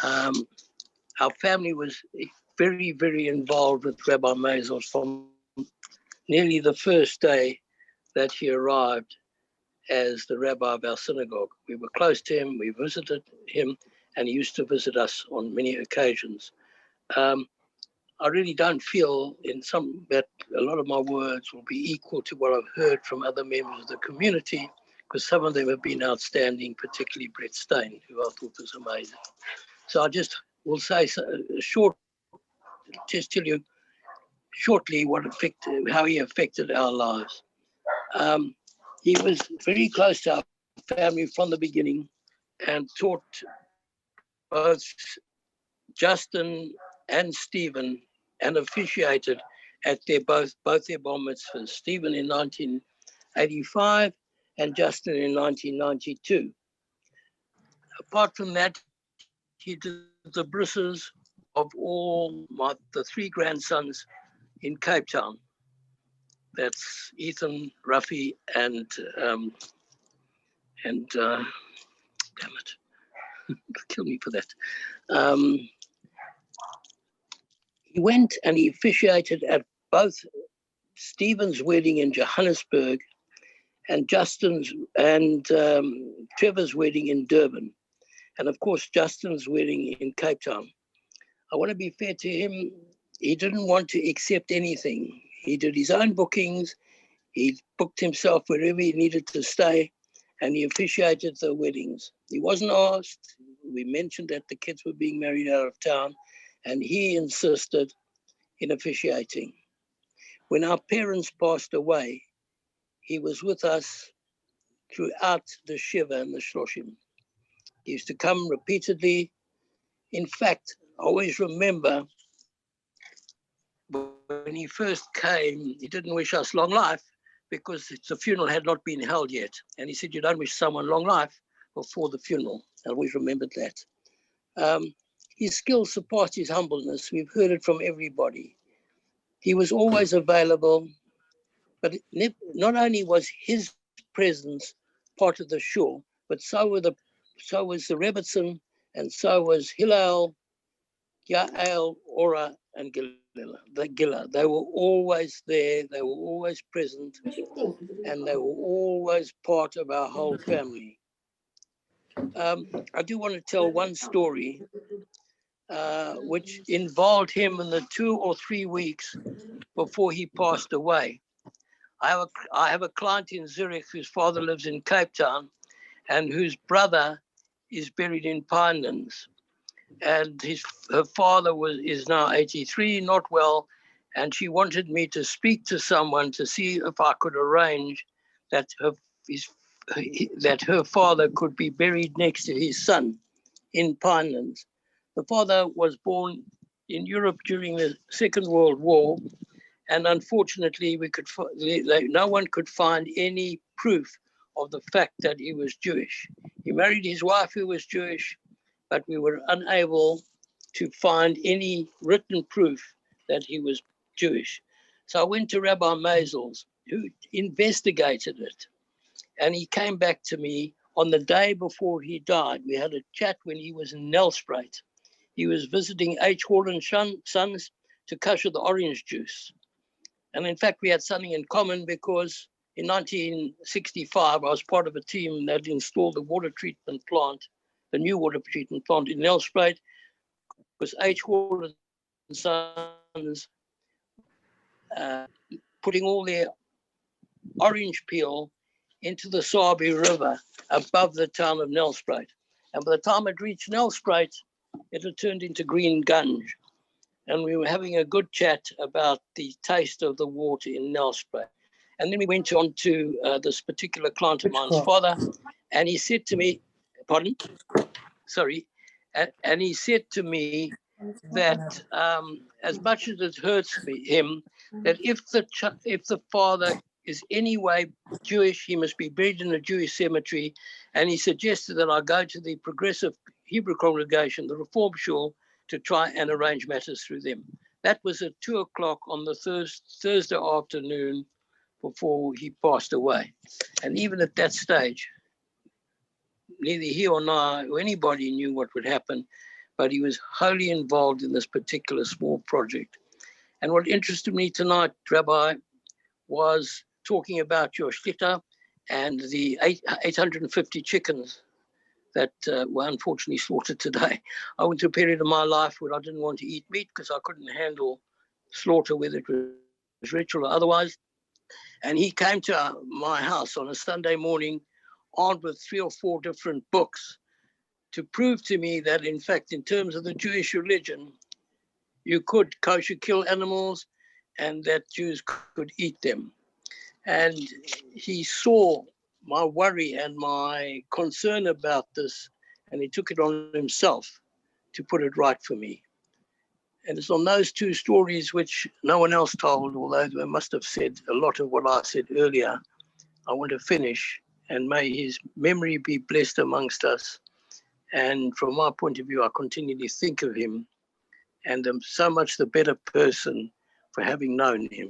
Um, our family was very, very involved with Rabbi Maisel from nearly the first day that he arrived as the rabbi of our synagogue. We were close to him, we visited him, and he used to visit us on many occasions. I really don't feel that a lot of my words will be equal to what I've heard from other members of the community, because some of them have been outstanding, particularly Brett Stein, who I thought was amazing. So I just will say just tell you shortly how he affected our lives. He was very close to our family from the beginning and taught both Justin and Stephen and officiated at both their bar mitzvahs, Stephen in 1985 and Justin in 1992. Apart from that, he did the brisses of all the three grandsons in Cape Town. That's Ethan, Ruffy, and damn it, kill me for that. He went and he officiated at both Stephen's wedding in Johannesburg and Justin's and Trevor's wedding in Durban, and of course Justin's wedding in Cape Town. I want to be fair to him. He didn't want to accept anything. He did his own bookings. He booked himself wherever he needed to stay, and he officiated the weddings. He wasn't asked. We mentioned that the kids were being married out of town, and he insisted in officiating. When our parents passed away, he was with us throughout the Shiva and the Shloshim. He used to come repeatedly. In fact, I always remember when he first came, he didn't wish us long life because the funeral had not been held yet. And he said, you don't wish someone long life before the funeral. I always remembered that. His skills surpassed his humbleness. We've heard it from everybody. He was always available, but not only was his presence part of the shul, but so was the Rebbetzin, and so was Hillel, Yael, Ora, and Gila. They were always there, they were always present, and they were always part of our whole family. I do want to tell one story which involved him in the 2 or 3 weeks before he passed away. I have a client in Zurich whose father lives in Cape Town and whose brother is buried in Pinelands. And her father is now 83, not well, and she wanted me to speak to someone to see if I could arrange that her father could be buried next to his son in Pinelands. The father was born in Europe during the Second World War, and unfortunately no one could find any proof of the fact that he was Jewish. He married his wife who was Jewish, but we were unable to find any written proof that he was Jewish. So I went to Rabbi Maisels, who investigated it, and he came back to me on the day before he died. We had a chat when he was in Nelspruit. He was visiting H. Hall and Sons to kosher the orange juice. And in fact, we had something in common because in 1965, I was part of a team that installed the water treatment plant, the new water treatment plant in Nelspruit, because H. Hall and Sons putting all their orange peel into the Sabi River above the town of Nelspruit. And by the time it reached Nelspruit, it had turned into green gunge. And we were having a good chat about the taste of the water in Nelspruit. And then we went on to this particular client of mine's father, and he said to me, pardon? Sorry. And he said to me that as much as it hurts him, that if the father is anyway Jewish, he must be buried in a Jewish cemetery. And he suggested that I go to the Progressive Hebrew Congregation, the Reform Shul, to try and arrange matters through them. That was at 2:00 on the Thursday afternoon before he passed away. And even at that stage, neither he or I or anybody knew what would happen. but he was wholly involved in this particular small project. And what interested me tonight, Rabbi, was talking talking your shlitta and the 850 chickens that were unfortunately slaughtered today. I went through a period of my life where I didn't want to eat meat because I couldn't handle slaughter, whether it was ritual or otherwise. And he came to my house on a Sunday morning armed with 3 or 4 different books to prove to me that, in fact, in terms of the Jewish religion, you could kosher kill animals and that Jews could eat them. And he saw my worry and my concern about this, and he took it on himself to put it right for me. And it's on those 2 stories which no one else told, although they must have said a lot of what I said earlier. I want to finish, and may his memory be blessed amongst us. And from my point of view, I continually think of him, and am so much the better person for having known him.